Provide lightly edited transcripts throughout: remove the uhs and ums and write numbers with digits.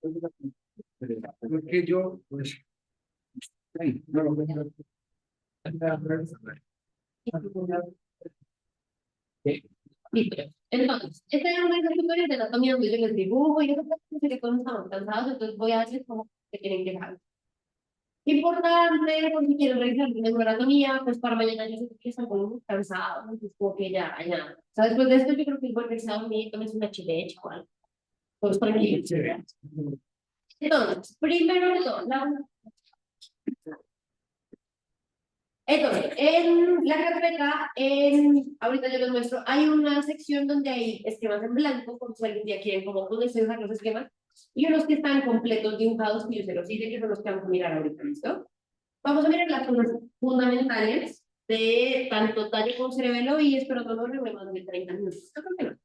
Porque yo, pues, ay, no lo veo. Listo. Entonces, este es un ejercicio de anatomía donde yo les dibujo y eso sé que todos estamos cansados, entonces voy a decir como que tienen que dejar. Importante, por si quieren revisar la anatomía, pues para mañana yo sé que están como cansados, entonces como que ya. O sea, después de esto yo creo que igual que se dormir, tomes una chileche o algo. Pues tranquilos. Entonces, primero de todo, entonces, en la carpeta, ahorita yo les muestro, hay una sección donde hay esquemas en blanco, por si algún día quieren como ponerse a usar los esquemas, y unos que están completos dibujados, que yo se los hice, que son los que vamos a mirar ahorita, ¿listo? Vamos a mirar las cosas fundamentales de tanto tallo como cerebelo y espero no nos más de 30 minutos. Yo creo que no.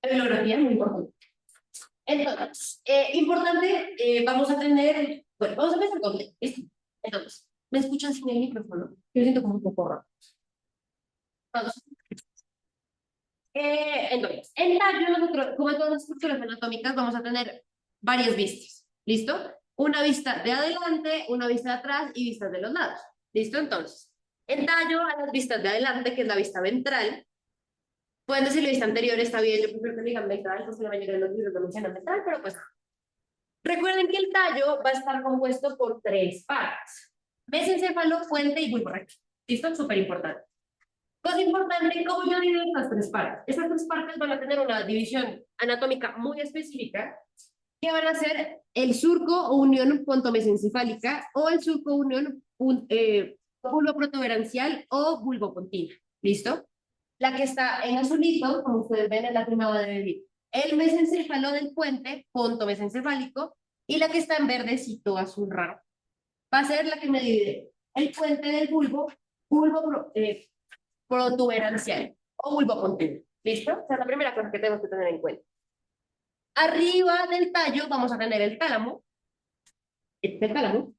La bibliografía es muy importante. Entonces, importante, vamos a tener, bueno, vamos a empezar con esto. Entonces, ¿me escuchan sin el micrófono? Yo siento como un poco raro. Vamos. Entonces, en tallo, nosotros, como en todas las estructuras anatómicas, vamos a tener varias vistas. ¿Listo? Una vista de adelante, una vista de atrás y vistas de los lados. ¿Listo? Entonces, en tallo, a las vistas de adelante, que es la vista ventral, pueden decirle vista anterior, está bien, yo prefiero que me digan ventral, porque la mayoría de los libros lo mencionan ventral, pero pues recuerden que el tallo va a estar compuesto por tres partes: mesencéfalo, fuente y bulbo recto. ¿Listo? Súper importante. Cosa importante, ¿cómo yo divido estas tres partes? Estas tres partes van a tener una división anatómica muy específica, que van a ser el surco o unión pontomesencefálica o el surco unión bulbo protuberancial o bulbo pontino. ¿Listo? La que está en azulito, como ustedes ven, es la que me va a dividir el mesencéfalo del puente, ponto mesencefálico, y la que está en verdecito azul raro va a ser la que me divide el puente del bulbo, protuberancial o bulbo pontino. ¿Listo? Esa es la primera cosa que tenemos que tener en cuenta. Arriba del tallo vamos a tener el tálamo, este tálamo,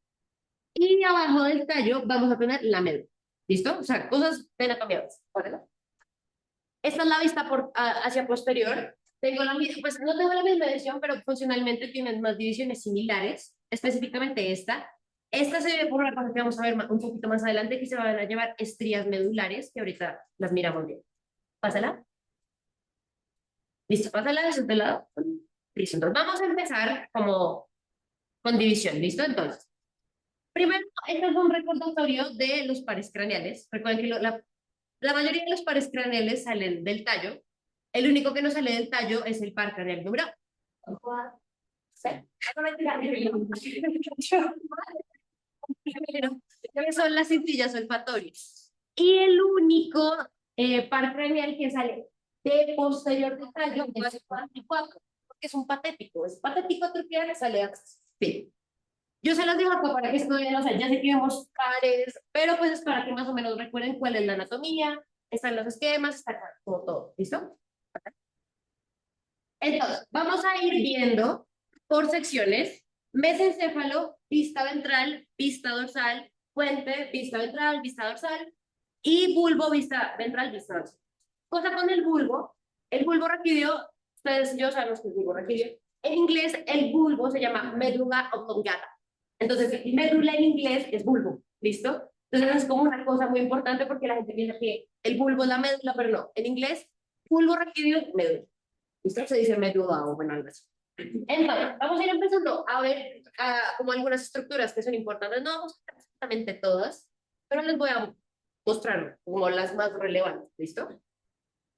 y abajo del tallo vamos a tener la médula. ¿Listo? O sea, cosas de anatomía. ¿Vale? Esta es la vista hacia posterior. Tengo pues no tengo la misma división, pero funcionalmente tienen más divisiones similares, específicamente esta. Esta se ve por una cosa que vamos a ver un poquito más adelante, que se van a llamar estrías medulares, que ahorita las miramos bien. Pásala. Listo, pásala de este lado. Listo, entonces vamos a empezar como con división. ¿Listo? Entonces, primero, este es un recordatorio de los pares craneales. Recuerden que la mayoría de los pares craneales salen del tallo. El único que no sale del tallo es el par craneal número. Que son las cintillas olfatorias. Y el único par craneal que sale de posterior del tallo es el 44, porque es un patético. Es patético atrofiar, sale así. Yo se las dejo acá para que estudien, o sea, ya sé que vemos pares, pero pues es para que más o menos recuerden cuál es la anatomía, están los esquemas, está acá, todo, ¿listo? Entonces, vamos a ir viendo por secciones: mesencéfalo, vista ventral, vista dorsal, puente, vista ventral, vista dorsal, y bulbo, vista ventral, vista dorsal. Cosa con el bulbo raquídeo, ustedes yo sabemos que es bulbo raquídeo. En inglés, el bulbo se llama médula oblongata. Entonces, médula en inglés es bulbo, ¿listo? Entonces, es como una cosa muy importante porque la gente piensa que el bulbo es la médula, pero no. En inglés, bulbo raquídeo, médula. ¿Listo? Se dice médula o bueno, algo así. Entonces, vamos a ir empezando a ver como algunas estructuras que son importantes. No vamos a ver exactamente todas, pero les voy a mostrar como las más relevantes. ¿Listo?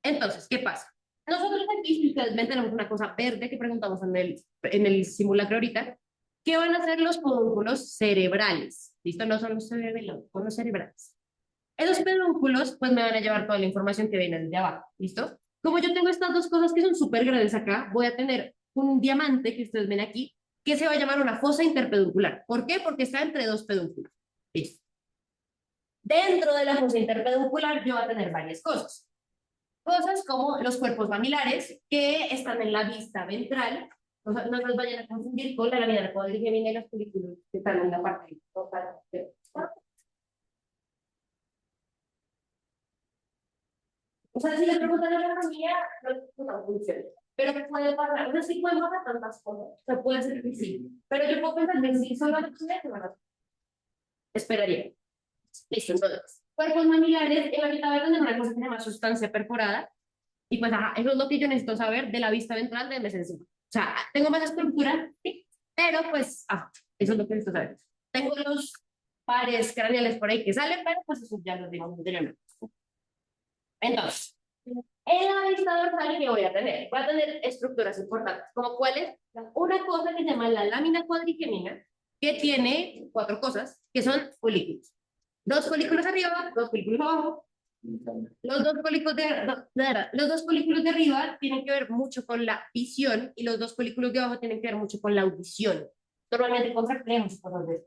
Entonces, ¿qué pasa? Nosotros aquí, si ustedes ven, tenemos una cosa verde que preguntamos en el simulacro ahorita. ¿Qué van a ser los pedúnculos cerebrales? ¿Listo? No son los cerebelos, son los cerebrales. Esos pedúnculos, pues me van a llevar toda la información que viene desde abajo. ¿Listo? Como yo tengo estas dos cosas que son súper grandes acá, voy a tener un diamante que ustedes ven aquí, que se va a llamar una fosa interpeduncular. ¿Por qué? Porque está entre dos pedúnculos. ¿Listo? Dentro de la fosa interpeduncular yo voy a tener varias cosas. Cosas como los cuerpos mamilares, que están en la vista ventral. No nos vayan a confundir con la lámina de cuadrigemina y los películas que están en la parte total. O sea, si le preguntan a la familia, no funciona. Pero ¿qué puede pasar? O sea, sí pueden pasar tantas cosas. O sea, puede ser que sí. Pero yo puedo pensar que sí, solo la familia, bueno, esperaría. Listo, entonces. Cuerpos mamilares, en la mitad va a tener una cosa que se llama sustancia perforada. Y pues, ajá, eso es lo que yo necesito saber de la vista ventral del mesencima. O sea, tengo más estructura, sí, pero pues, eso es lo que necesito saber. Tengo los pares craneales por ahí que salen, pero pues eso ya los dimos anteriormente. Entonces, en la vista dorsal que voy a tener, estructuras importantes, como cuáles, una cosa que se llama la lámina cuadrigemina, que tiene 4 cosas, que son folículos. 2 folículos arriba, 2 folículos abajo. Los dos folículos de arriba tienen que ver mucho con la visión y los 2 folículos de abajo tienen que ver mucho con la audición. Normalmente contractemos cosas de eso.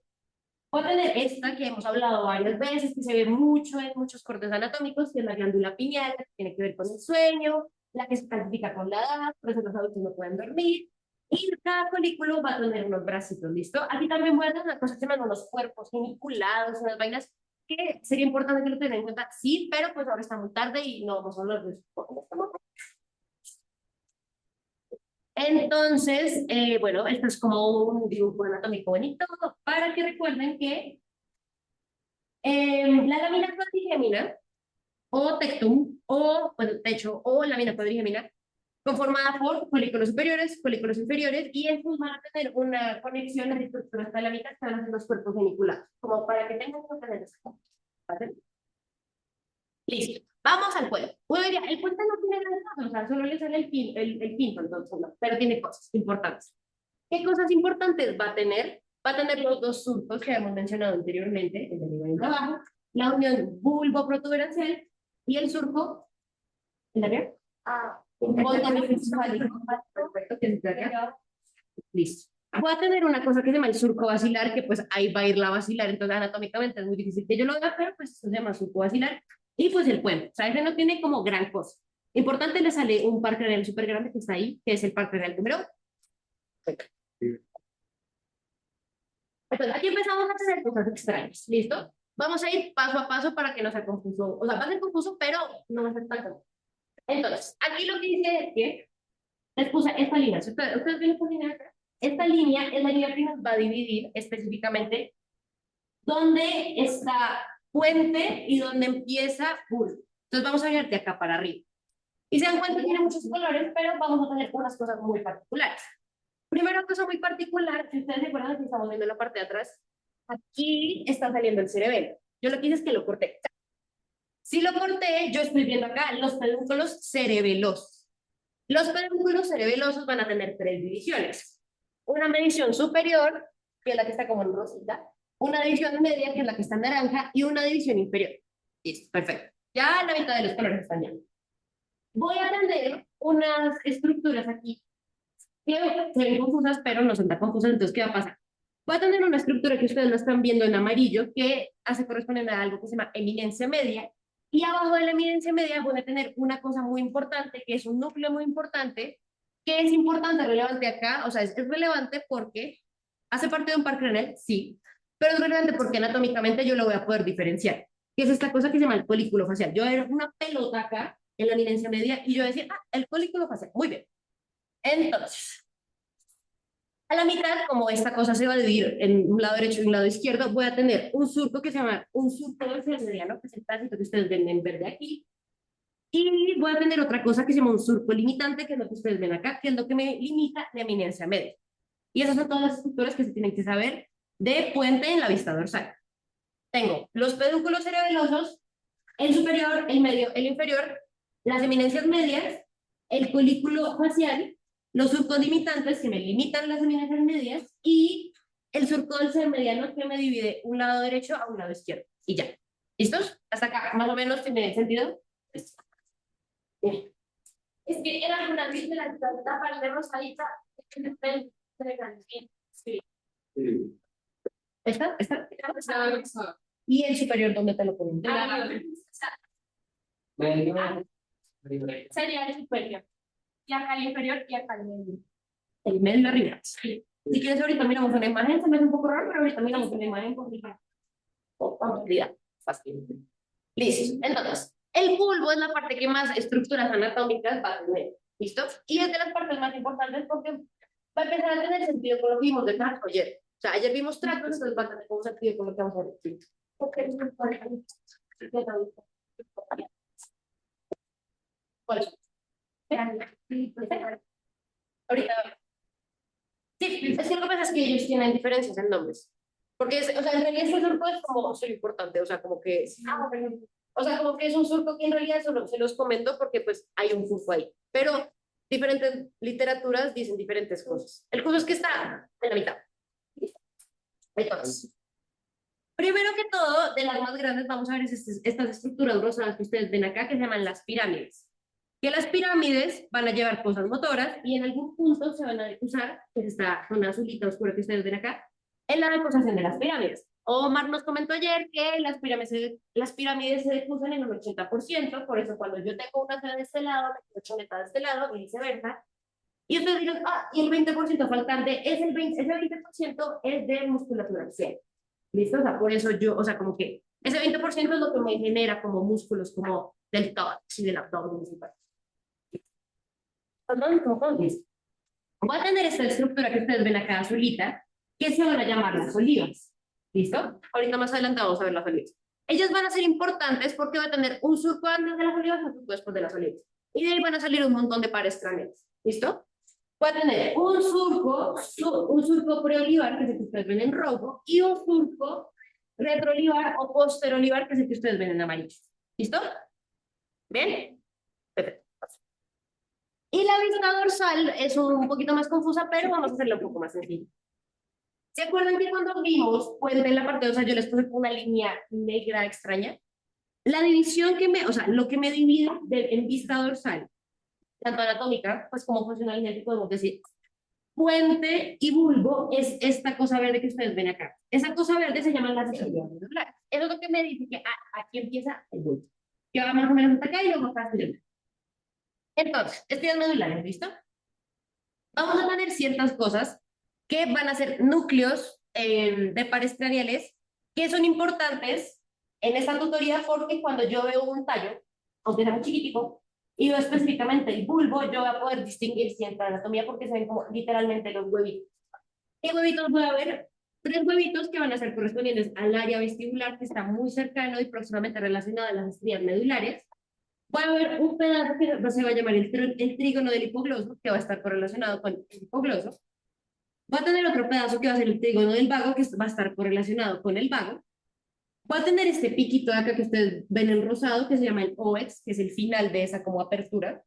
Voy a tener esta que hemos hablado varias veces, que se ve mucho en muchos cortes anatómicos, que es la glándula pineal, que tiene que ver con el sueño, la que se clasifica con la edad, por eso los adultos no pueden dormir. Y cada folículo va a tener unos bracitos, ¿listo? Aquí también voy a tener una cosa que se llaman unos cuerpos geniculados, unas vainas que sería importante que lo tengan en cuenta, sí, pero pues ahora está muy tarde y no vamos a hablar de eso. Entonces, bueno, esto es como un dibujo anatómico bonito para que recuerden que la lámina cuadrigemina o tectum o, bueno, techo o lámina cuadrigemina conformada por folículos superiores, folículos inferiores y estos van a tener una conexión a las estructuras talámicas que van a ser los cuerpos geniculados, como para que tengan que tener eso. ¿Vale? Listo. Vamos al puente. Uno diría, el puente no tiene gran cosa, o sea, solo le sale el pinto, entonces no, pero tiene cosas importantes. ¿Qué cosas importantes va a tener? Va a tener los 2 surcos que hemos mencionado anteriormente, el de arriba y el de abajo, la unión bulbo-protuberancial y el surco, ¿el de arriba? Un perfecto, que es de acá. Listo. Voy a tener una cosa que se llama el surco basilar, que pues ahí va a ir la basilar, entonces anatómicamente es muy difícil que yo lo vea, pero pues eso se llama surco basilar. Y pues el puente, o sea, ese no tiene como gran cosa. Importante, le sale un par craneal súper grande que está ahí, que es el par craneal número. Entonces, aquí empezamos a hacer cosas extrañas, ¿listo? Vamos a ir paso a paso para que no sea confuso, o sea, va a ser confuso, pero no va a ser tan confuso. Entonces, aquí lo que dice es que les puse esta línea. ¿Ustedes ven esta línea acá? Esta línea es la línea que nos va a dividir específicamente dónde está puente y dónde empieza bulbo. Entonces vamos a ver de acá para arriba. Y se dan cuenta que tiene muchos colores, pero vamos a tener unas cosas muy particulares. Primera cosa muy particular, si ustedes se acuerdan que estamos viendo la parte de atrás, aquí está saliendo el cerebelo. Yo lo que hice es que lo corté. Si lo corté, yo estoy viendo acá los pedúnculos cerebelosos. Los pedúnculos cerebelosos van a tener 3 divisiones. Una división superior, que es la que está como en rosita, una división media, que es la que está en naranja, y una división inferior. Listo, perfecto. Ya la mitad de los colores están ya. Voy a tener unas estructuras aquí que se ven confusas, pero no son tan confusas, entonces, ¿qué va a pasar? Voy a tener una estructura que ustedes lo están viendo en amarillo, que hace corresponder a algo que se llama eminencia media, y abajo de la eminencia media voy a tener una cosa muy importante, que es un núcleo muy importante, que es importante, relevante acá, o sea, es relevante porque hace parte de un par craneal, sí, pero es relevante porque anatómicamente yo lo voy a poder diferenciar, que es esta cosa que se llama el folículo facial. Yo era una pelota acá en la eminencia media y yo decía, el folículo facial, muy bien. Entonces, a la mitad, como esta cosa se va a dividir en un lado derecho y un lado izquierdo, voy a tener un surco que se llama un surco dorsal mediano, que es el pedacito que ustedes ven en verde aquí, y voy a tener otra cosa que se llama un surco limitante, que es lo que ustedes ven acá, que es lo que me limita la eminencia media. Y esas son todas las estructuras que se tienen que saber de puente en la vista dorsal. Tengo los pedúnculos cerebelosos, el superior, el medio, el inferior, las eminencias medias, el folículo facial, los surcos limitantes que me limitan las eminencias medias y el surco del ser mediano que me divide un lado derecho a un lado izquierdo. Y ya. ¿Listos? Hasta acá, más o menos, ¿tiene sentido? Bien. Es que era una de la parte rosadita. Sí. ¿Esta? ¿Esta? ¿Y el superior dónde te lo ponen? Sería el superior. Y acá el inferior y acá el medio. El medio arriba. Sí. Si quieres, ahorita miramos una imagen, se me hace un poco raro, pero ahorita miramos una imagen complicada. Fácil. Listo. Entonces, El bulbo es la parte que más estructuras anatómicas va a tener, ¿listo? Y es de las partes más importantes porque va a empezar a tener sentido con lo que vimos de tracto ayer. O sea, ayer vimos tracto, entonces va a tener un sentido con lo que vamos a ver. Ok, ¿cuál es? Ahorita. Sí, es que lo que pasa es que ellos tienen diferencias en nombres. Porque, es, o sea, en realidad este surco es como súper importante, o sea, como que, o sea, como que es un surco que en realidad solo se los comento porque pues hay un surco ahí. Pero diferentes literaturas dicen diferentes cosas. El caso es que está en la mitad. Entonces, primero que todo, de las más grandes, vamos a ver estas estructuras rosadas que ustedes ven acá, que se llaman las pirámides. Que las pirámides van a llevar cosas motoras y en algún punto se van a usar, que es esta zona azulita oscura que ustedes ven acá, en la decoración de las pirámides. Omar nos comentó ayer que las pirámides se decusan en un 80%, por eso cuando yo tengo una sede de este lado, me quedo choneta de este lado y viceversa. Y ustedes dirán, ah, y el 20% faltante es ese 20% es de musculatura axial. ¿Listo? O sea, por eso yo, o sea, como que ese 20% es lo que me genera como músculos como del tórax y del abdomen. Entonces, voy a tener esta estructura que ustedes ven acá azulita, que se van a llamar las olivas. ¿Listo? Ahorita más adelante vamos a ver las olivas. Ellas van a ser importantes porque va a tener un surco antes de las olivas y un surco después de las olivas. Y de ahí van a salir un montón de pares craneales. ¿Listo? Va a tener un surco preolivar, que es el que ustedes ven en rojo, y un surco retroolivar o posterolivar, que es el que ustedes ven en amarillo. ¿Listo? ¿Bien? Perfecto. Y la vista dorsal es un poquito más confusa, pero vamos a hacerla un poco más sencilla. ¿Se acuerdan que cuando vimos puente en la parte dorsal yo les puse una línea negra extraña? La división que me, o sea, lo que me divide en vista dorsal, tanto anatómica, pues como funcionalmente podemos decir, puente y bulbo es esta cosa verde que ustedes ven acá. Esa cosa verde se llama la cefalea medular. Eso es lo que me dice que aquí empieza el bulbo. Que va más o menos hasta acá y luego hasta acá. Entonces, estrellas medulares, ¿listo? Vamos a tener ciertas cosas que van a ser núcleos de pares craneales que son importantes en esta tutoría porque cuando yo veo un tallo, aunque sea muy chiquitico, y veo específicamente el bulbo, yo voy a poder distinguir cierta anatomía porque se ven como literalmente los huevitos. ¿Qué huevitos voy a ver? Tres huevitos que van a ser correspondientes al área vestibular que está muy cercano y próximamente relacionado a las estrellas medulares. Voy a ver un pedazo que se va a llamar el trígono del hipogloso, que va a estar correlacionado con el hipogloso. Va a tener otro pedazo que va a ser el trígono del vago, que va a estar correlacionado con el vago. Va a tener este piquito de acá que ustedes ven en rosado, que se llama el óex, que es el final de esa como apertura.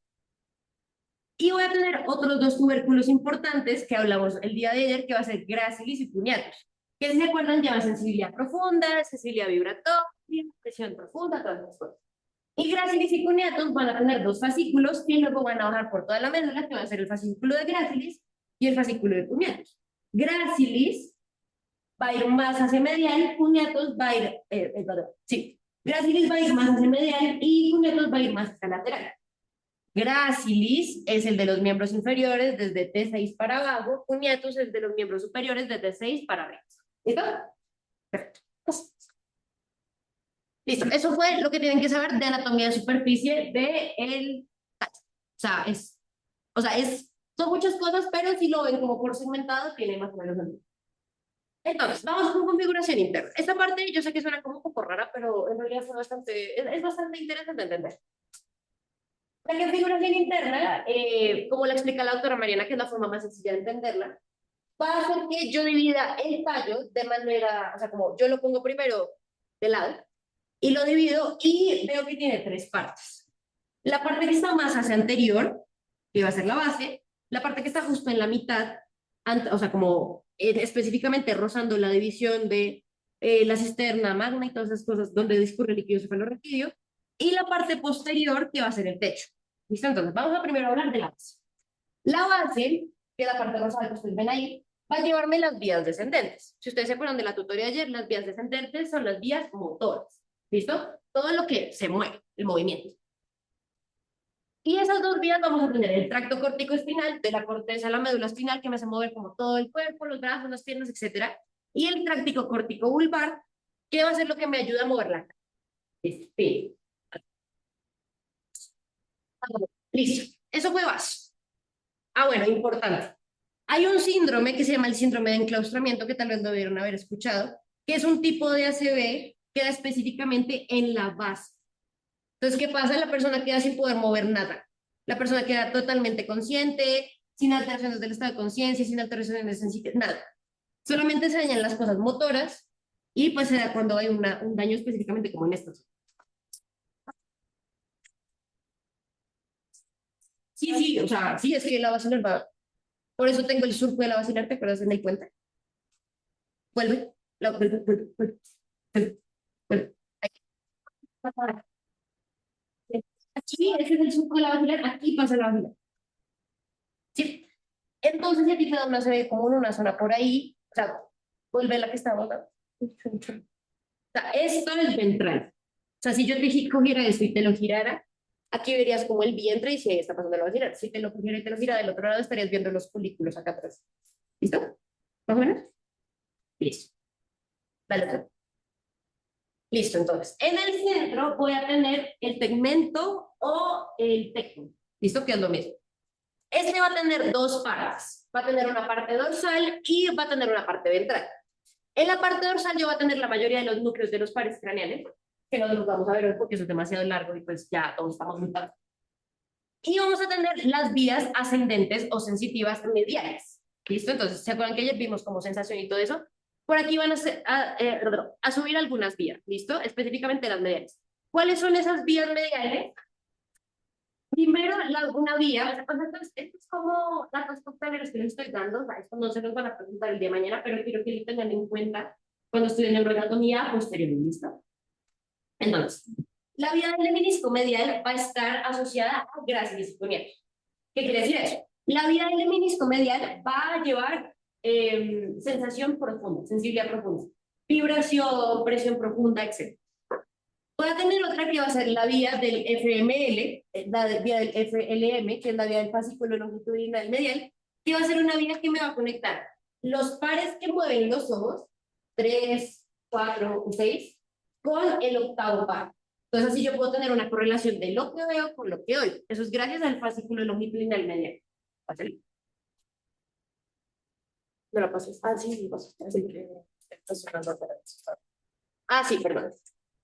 Y voy a tener otros dos tubérculos importantes que hablamos el día de ayer, que va a ser gracilis y cuneatus. Que si se acuerdan, lleva sensibilidad profunda, sensibilidad vibratoria, presión profunda, todas esas cosas. Y gracilis y cuneatus van a tener dos fascículos que luego van a bajar por toda la médula, que va a ser el fascículo de gracilis y el fascículo de cuneatus. Gracilis va a ir más hacia medial, cuneatus va a ir, perdón, sí, gracilis va a ir más hacia medial y cuneatus va a ir más hacia lateral. Gracilis es el de los miembros inferiores desde T6 para abajo, cuneatus es de los miembros superiores desde T6 para arriba. ¿Listo? Perfecto. Listo, eso fue lo que tienen que saber de anatomía de superficie de el tallo. O sea, son muchas cosas, pero si lo ven como por segmentado, tiene más o menos sentido. Entonces, vamos con configuración interna. Esta parte yo sé que suena como un poco rara, pero en realidad es bastante interesante de entender. La configuración interna, como la explica la doctora Mariana, que es la forma más sencilla de entenderla, va a hacer que yo divida el tallo de manera, o sea, como yo lo pongo primero de lado, y lo divido y veo que tiene tres partes. La parte que está más hacia anterior, que va a ser la base, la parte que está justo en la mitad, o sea, como específicamente rozando la división de la cisterna magna y todas esas cosas donde discurre el líquido cefalorraquídeo, y la parte posterior que va a ser el techo. ¿Listo? Entonces, vamos a primero hablar de la base. La base, que es la parte rosada que ustedes ven ahí, va a llevarme las vías descendentes. Si ustedes se acuerdan de la tutoría de ayer, las vías descendentes son las vías motoras. ¿Listo? Todo lo que se mueve, el movimiento. Y esas dos vías vamos a tener el tracto cortico espinal, de la corteza a la médula espinal, que me hace mover como todo el cuerpo, los brazos, las piernas, etcétera. Y el tráctico cortico vulvar, que va a ser lo que me ayuda a mover la cara. Listo. Eso fue base. Ah, bueno, importante. Hay un síndrome que se llama el síndrome de enclaustramiento, que tal vez lo debieron haber escuchado, que es un tipo de ACV que da específicamente en la base. Entonces, ¿qué pasa? La persona queda sin poder mover nada. La persona queda totalmente consciente, sin alteraciones del estado de conciencia, sin alteraciones de sensibilidad, nada. Solamente se dañan las cosas motoras y pues se da cuando hay un daño específicamente como en estos. Sí, sí, o sea, sí, es que la vacilar va. Por eso tengo el surco de la vacilar, ¿te acuerdas en el puente? Vuelve. Vuelve. Vuelve. Aquí, ese es el surco de la vacilar, aquí pasa la vacilar. ¿Sí? Entonces, si a ti te da una se como en una zona por ahí, o sea, vuelve la que estaba. ¿No? O sea, esto es ventral. O sea, si yo te cogiera esto y te lo girara, aquí verías como el vientre y si ahí está pasando la vacilar. Si te lo cogiera y te lo gira del otro lado, estarías viendo los folículos acá atrás. ¿Listo? ¿Más o menos? Listo. Dale. Listo, entonces. En el centro voy a tener el tegmento o el tecmo. ¿Listo? Que es lo mismo. Este va a tener dos partes. Va a tener una parte dorsal y va a tener una parte ventral. En la parte dorsal yo voy a tener la mayoría de los núcleos de los pares craneales, que no los vamos a ver hoy porque eso es demasiado largo y pues ya todos estamos muy tarde. Y vamos a tener las vías ascendentes o sensitivas mediales. ¿Listo? Entonces, ¿se acuerdan que ayer vimos como sensación y todo eso? Por aquí van a subir algunas vías, ¿listo? Específicamente las mediales. ¿Cuáles son esas vías mediales? Primero, una vía, o sea, esto es como datos cocteleros que les estoy dando, o sea, esto no se los van a preguntar el día de mañana, pero quiero que lo tengan en cuenta cuando estudien neuroanatomía posterior, ¿listo? Entonces, la vía del menisco medial va a estar asociada a grasa disciplinal. ¿Qué quiere decir eso? La vía del menisco medial va a llevar sensación profunda, sensibilidad profunda, vibración, presión profunda, etc. Voy a tener otra que va a ser la vía del FML, vía del FLM, que es la vía del fascículo longitudinal medial, que va a ser una vía que me va a conectar los pares que mueven los ojos, 3, 4 y 6, con el octavo par. Entonces así yo puedo tener una correlación de lo que veo con lo que oigo. Eso es gracias al fascículo longitudinal medial. Pásale. ¿Me lo pasas? Ah, sí, sí, pasas. Así que está sonando para eso. Ah, sí, perdón.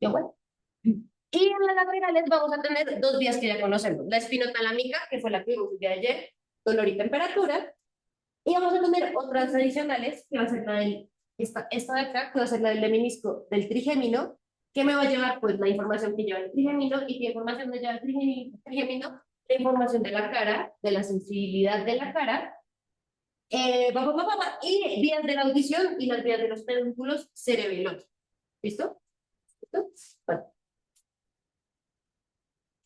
¿Ya bueno? Y en las laterales vamos a tener dos vías que ya conocemos. La espinotalámica, que fue la que vimos el día de ayer, dolor y temperatura. Y vamos a tener otras adicionales, que va a ser la del, esta de acá, que va a ser la del menisco del trigémino, que me va a llevar pues la información que lleva el trigémino y qué información me lleva el trigémino, la información de la cara, de la sensibilidad de la cara, y vías de la audición y las vías de los pedúnculos cerebelosos. ¿Listo? ¿Listo? Bueno.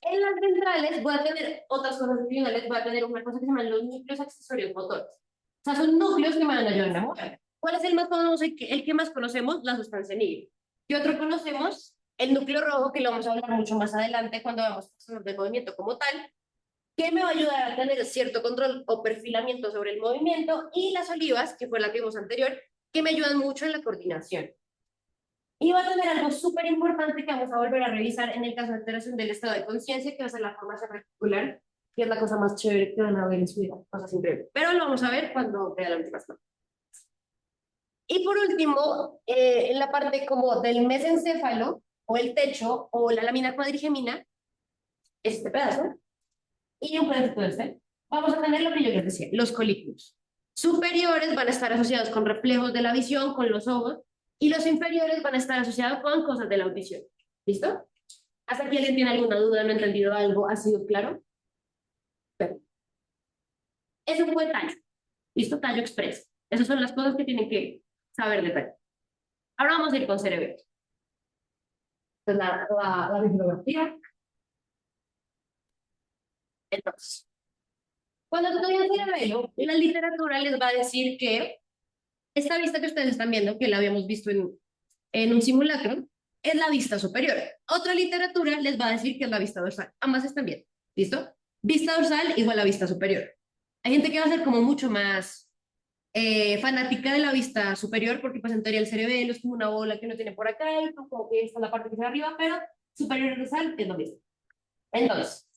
En las ventrales voy a tener otras cosas adicionales, voy a tener una cosa que se llama los núcleos accesorios motores. O sea, son núcleos que me van a ayudar a enamorar. ¿Cuál es el más famoso? El que más conocemos, la sustancia negra. ¿Qué otro conocemos? El núcleo rojo, que lo vamos a hablar mucho más adelante cuando veamos del movimiento como tal, que me va a ayudar a tener cierto control o perfilamiento sobre el movimiento, y las olivas, que fue la que vimos anterior, que me ayudan mucho en la coordinación. Y va a tener algo súper importante que vamos a volver a revisar en el caso de alteración del estado de conciencia, que va a ser la formación reticular, que es la cosa más chévere que van a ver en su vida, cosas increíbles. Pero lo vamos a ver cuando vea la última semana. Y por último, en la parte como del mesencéfalo, o el techo, o la lámina cuadrigemina, este pedazo, y un pedacito de este, vamos a tener lo que yo les decía, los colículos. Superiores van a estar asociados con reflejos de la visión, con los ojos, y los inferiores van a estar asociados con cosas de la audición. ¿Listo? ¿Hasta aquí alguien tiene alguna duda, no ha entendido algo? ¿Ha sido claro? Pero eso fue tallo. ¿Listo? Tallo express. Esas son las cosas que tienen que saber de tallo. Ahora vamos a ir con cerebelo. Entonces, la bibliografía. Entonces, cuando estudian cerebelo, la literatura les va a decir que esta vista que ustedes están viendo, que la habíamos visto en un simulacro, es la vista superior. Otra literatura les va a decir que es la vista dorsal. Ambas están bien. ¿Listo? Vista dorsal igual a vista superior. Hay gente que va a ser como mucho más fanática de la vista superior, porque pues en teoría el cerebelo es como una bola que uno tiene por acá y como que está en la parte que está arriba, pero superior y dorsal es lo mismo. Entonces,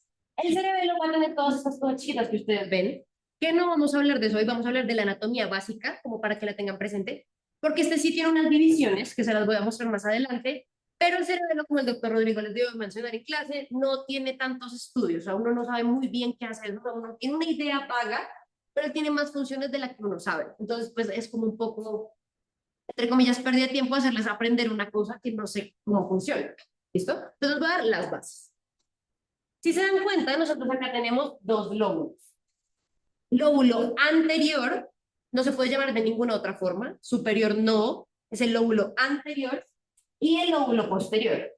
El cerebelo va a tener todas estas cosas chiquitas que ustedes ven, que no vamos a hablar de eso hoy, vamos a hablar de la anatomía básica, como para que la tengan presente, porque este sí tiene unas divisiones, que se las voy a mostrar más adelante, pero el cerebelo, como el doctor Rodrigo les dio a mencionar en clase, no tiene tantos estudios, o sea, uno no sabe muy bien qué hacer, uno tiene una idea vaga, pero él tiene más funciones de las que uno sabe. Entonces, pues es como un poco, entre comillas, pérdida de tiempo hacerles aprender una cosa que no sé cómo funciona. ¿Listo? Entonces voy a dar las bases. Si se dan cuenta, nosotros acá tenemos dos lóbulos. Lóbulo anterior no se puede llamar de ninguna otra forma, superior no, es el lóbulo anterior y el lóbulo posterior.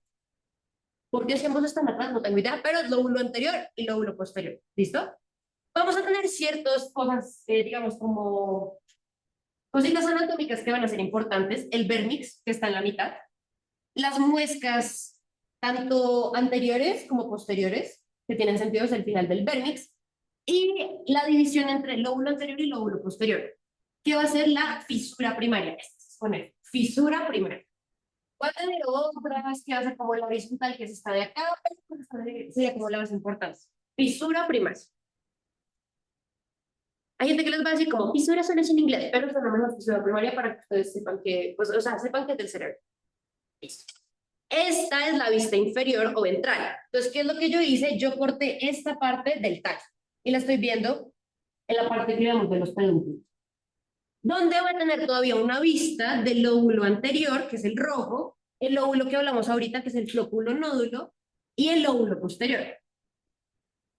¿Por qué si ambos están atrás? No tengo idea, pero es lóbulo anterior y lóbulo posterior. ¿Listo? Vamos a tener ciertas cosas, digamos, como cositas anatómicas que van a ser importantes. El vérnix, que está en la mitad. Las muescas, tanto anteriores como posteriores, que tienen sentido, es el final del vérnix. Y la división entre el lóbulo anterior y lóbulo posterior, que va a ser la fisura primaria. Poner fisura primaria. Va a tener otras que va a ser como la horizontal, que es esta de acá, sería como la más importante. Fisura primaria. Hay gente que les va a decir como fisura solo es en inglés, pero es la mejor fisura primaria para que ustedes sepan que, pues, o sea, sepan que es del cerebro. Listo. Esta es la vista inferior o ventral. Entonces, ¿qué es lo que yo hice? Yo corté esta parte del tallo y la estoy viendo en la parte que vemos de los pedúnculos, donde va a tener todavía una vista del lóbulo anterior, que es el rojo, el lóbulo que hablamos ahorita, que es el flóculo nódulo, y el lóbulo posterior.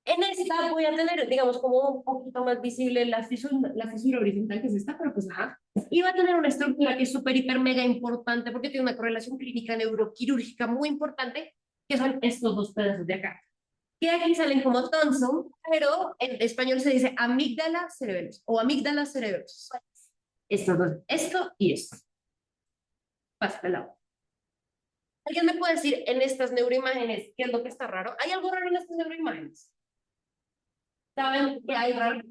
En esta voy a tener, digamos, como un poquito más visible la fisura horizontal, que es esta, pero pues ajá. Y va a tener una estructura que es súper, hiper, mega importante porque tiene una correlación clínica neuroquirúrgica muy importante, que son estos dos pedazos de acá. Que aquí salen como tonso, pero en español se dice amígdala cerebellosa o amígdala cerebrosa. Estos dos, esto y esto. Pasa de lado. ¿Alguien me puede decir en estas neuroimágenes qué es lo que está raro? ¿Hay algo raro en estas neuroimágenes? ¿Saben qué hay raro?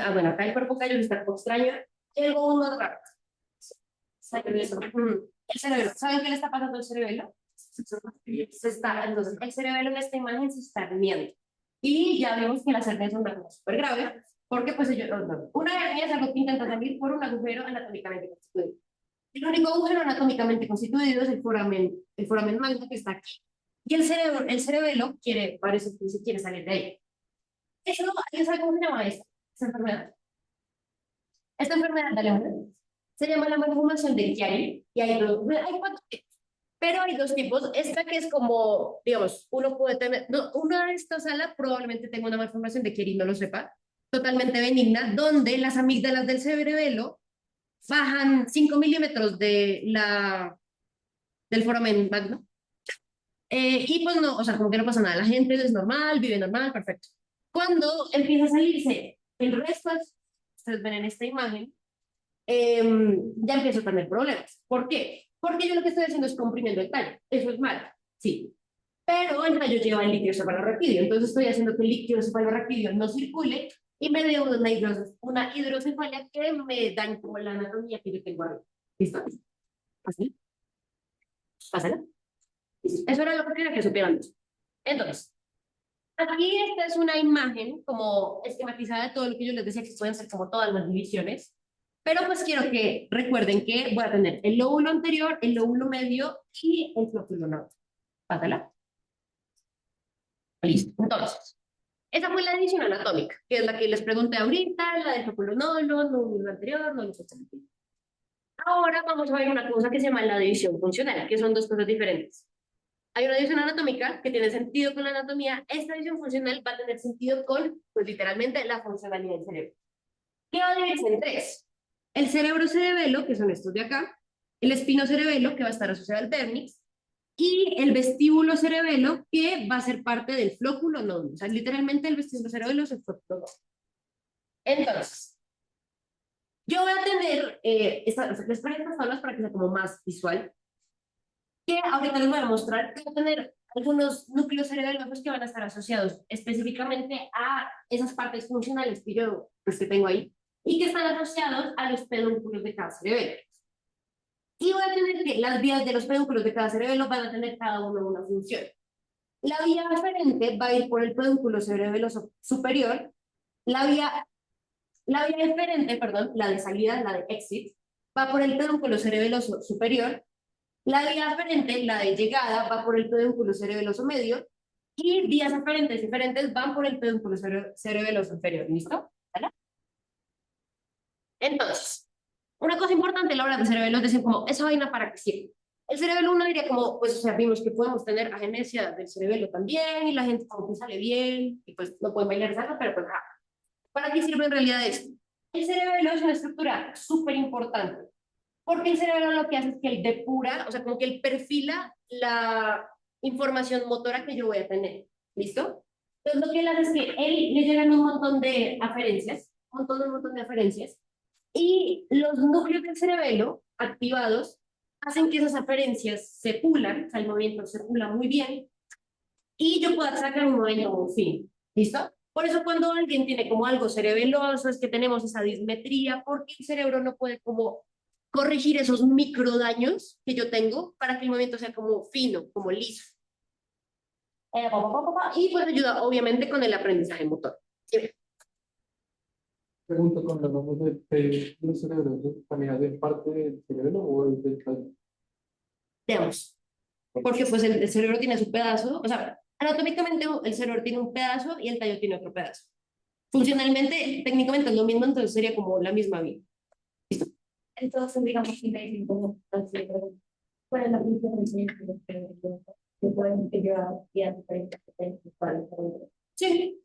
Ah, bueno, acá el cuerpo callo está algo extraño. Hay algo más raro. El cerebelo. ¿Saben qué le está pasando al cerebelo? Entonces, el cerebelo en esta imagen se está herniando. Y ya vemos que las hernias son una cosa súper grave, porque pues ellos, una hernia es algo que intenta salir por un agujero anatómicamente constituido. El único agujero anatómicamente constituido es el foramen magno que está aquí. Y el cerebelo quiere, parece que se quiere salir de ahí. Eso, ¿alguien sabe cómo se llama esta enfermedad? Esta enfermedad, dale, se llama la malformación de Chiari, y hay dos, hay cuatro tipos, pero hay dos tipos. Esta que es como, digamos, uno puede tener, no, una de estas alas probablemente tenga una malformación de Chiari, no lo sepa, totalmente benigna, donde las amígdalas del cerebelo bajan 5 milímetros del foramen magno. Y pues no, o sea, como que no pasa nada, la gente es normal, vive normal, perfecto. Cuando empieza a salirse el resto, ustedes ven en esta imagen, ya empiezo a tener problemas. ¿Por qué? Porque yo lo que estoy haciendo es comprimiendo el tallo. Eso es malo, sí. Pero el tallo lleva el líquido cefalorraquídeo, entonces estoy haciendo que el líquido cefalorraquídeo no circule y me dé una hidrocefalia que me dañe como la anatomía que yo tengo arriba. ¿Listo? ¿Así? ¿Pásala? Eso era lo que quería que supieran. Entonces, aquí esta es una imagen como esquematizada de todo lo que yo les decía que pueden ser como todas las divisiones. Pero pues quiero que recuerden que voy a tener el lóbulo anterior, el lóbulo medio y el flóculo nódulo. Pásala. Listo. Entonces, esa fue la división anatómica, que es la que les pregunté ahorita, la del flóculo nódulo, lóbulo anterior, lóbulo posterior. Ahora vamos a ver una cosa que se llama la división funcional, que son dos cosas diferentes. Hay una división anatómica que tiene sentido con la anatomía. Esta división funcional va a tener sentido con, pues literalmente, la funcionalidad del cerebro. ¿Qué va a dividirse en tres? El cerebro cerebelo, que son estos de acá, el espino cerebelo, que va a estar asociado al vérnix, y el vestíbulo cerebelo, que va a ser parte del flóculo nódulo. O sea, literalmente el vestíbulo cerebelo es el flóculo nódulo. Entonces, yo voy a tener, les pongo estas tablas para que sea como más visual, que ahorita les voy a mostrar que va a tener algunos núcleos cerebelosos que van a estar asociados específicamente a esas partes funcionales que yo pues, que tengo ahí y que están asociados a los pedúnculos de cada cerebelo. Y voy a tener que las vías de los pedúnculos de cada cerebelo van a tener cada uno una función. La vía aferente va a ir por el pedúnculo cerebeloso superior. La vía, la vía eferente, perdón, la de salida, la de exit, va por el pedúnculo cerebeloso superior. La vía aferente, la de llegada, va por el pedúnculo cerebeloso medio. Y vías aferentes diferentes van por el pedúnculo cerebeloso inferior. ¿Listo? ¿Vale? Entonces, una cosa importante a la hora del cerebelo es decir, como, ¿esa vaina para qué sirve? El cerebelo uno diría como, pues, o sea, vimos que podemos tener agenesia del cerebelo también, y la gente como que sale bien, y pues no pueden bailar esa, pero pues, ¿para qué sirve en realidad esto? El cerebelo es una estructura súper importante, porque el cerebelo lo que hace es que él depura, o sea, como que él perfila la información motora que yo voy a tener. ¿Listo? Entonces, lo que él hace es que él le llegan un montón de aferencias, un montón de aferencias, y los núcleos del cerebelo activados hacen que esas aferencias se pulan, o sea, el movimiento se pula muy bien, y yo puedo sacar un movimiento muy fino. ¿Listo? Por eso cuando alguien tiene como algo cerebeloso es que tenemos esa dismetría, porque el cerebro no puede como corregir esos microdaños que yo tengo para que el movimiento sea como fino, como liso. Y pues ayuda obviamente con el aprendizaje motor. ¿Sí? Pregunto con los nombres del cerebro, ¿eso también hace parte del cerebro o es del tallo? Veamos. Porque pues el cerebro tiene su pedazo, o sea, anatómicamente el cerebro tiene un pedazo y el tallo tiene otro pedazo. Funcionalmente, técnicamente es lo mismo, entonces sería como la misma vía. Entonces, digamos, si me dicen como, ¿cuál es la diferencia que pueden llevar vías diferentes que tienen para el cerebro? Sí,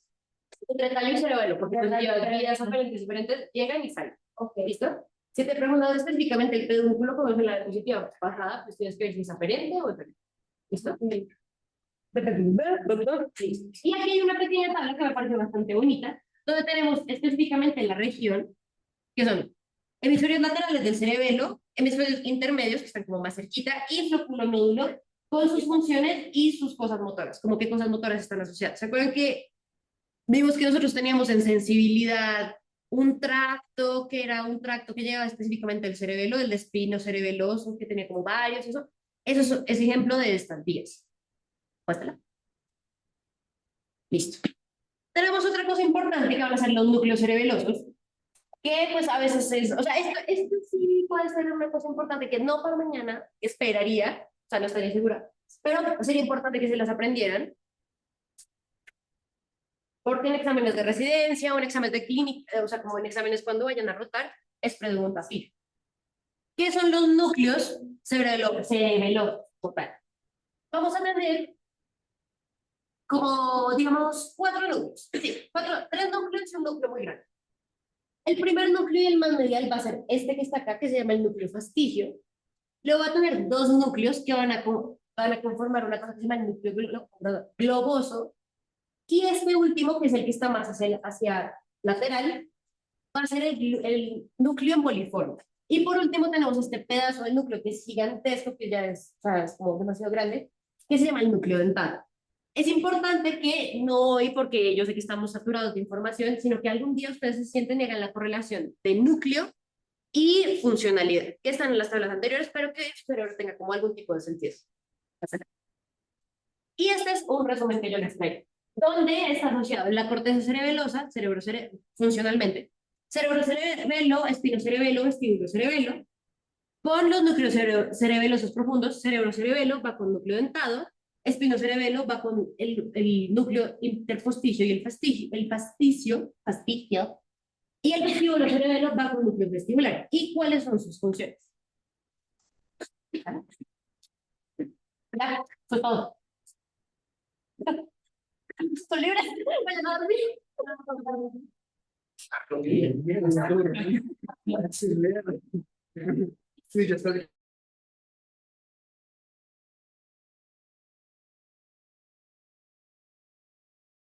entre tallo y cerebelo, porque pues llevan vías diferentes, llegan y salen. Okay. ¿Listo? Si te preguntan específicamente el pedúnculo, como es en la diapositiva pasada, pues tienes que ver si es aferente o eferente. ¿Listo? Listo. Y aquí hay una pequeña tabla que me parece bastante bonita, donde tenemos específicamente la región, que son hemisferios laterales del cerebelo, hemisferios intermedios, que están como más cerquita, y flóculo-nódulo, con sus funciones y sus cosas motoras, como qué cosas motoras están asociadas. ¿Se acuerdan que vimos que nosotros teníamos en sensibilidad un tracto, que era un tracto que llegaba específicamente al cerebelo, el de espino cerebeloso, que tenía como varios, eso? Eso es ejemplo de estas vías. Puéstala. Listo. Tenemos otra cosa importante que van a ser los núcleos cerebelosos, que pues a veces es, o sea, esto sí puede ser una cosa importante que no para mañana esperaría, o sea, no estaría segura, pero sería importante que se las aprendieran, porque en exámenes de residencia o en exámenes de clínica, o sea, como en exámenes cuando vayan a rotar, es pregunta fija. ¿Qué son los núcleos cerebelosos? Vamos a tener como, digamos, cuatro núcleos. Sí, tres núcleos y un núcleo muy grande. El primer núcleo y el más medial va a ser este que está acá, que se llama el núcleo fastigio. Luego va a tener dos núcleos que van a conformar una cosa que se llama el núcleo globoso. Y este último, que es el que está más hacia lateral, va a ser el núcleo emboliforme. Y por último tenemos este pedazo del núcleo que es gigantesco, que ya es, o sea, es como demasiado grande, que se llama el núcleo dental. Es importante que no hoy, porque yo sé que estamos saturados de información, sino que algún día ustedes se sienten y hagan la correlación de núcleo y funcionalidad, que están en las tablas anteriores, pero que su cerebro tenga como algún tipo de sentido. Y este es un resumen que yo les traigo, donde está asociado la corteza cerebelosa, funcionalmente, cerebro cerebelo, espino cerebelo, vestíbulo cerebelo, con los núcleos cerebelosos profundos, cerebro cerebelo va con núcleo dentado, espino cerebelo va con el núcleo interposticio y fasticio, y el vestíbulo cerebelo va con núcleo vestibular. ¿Y cuáles son sus funciones? Ya, fue todo. ¿Estoy libre? Vayan a dormir. Bien, bien, es duro. Sí, ya está.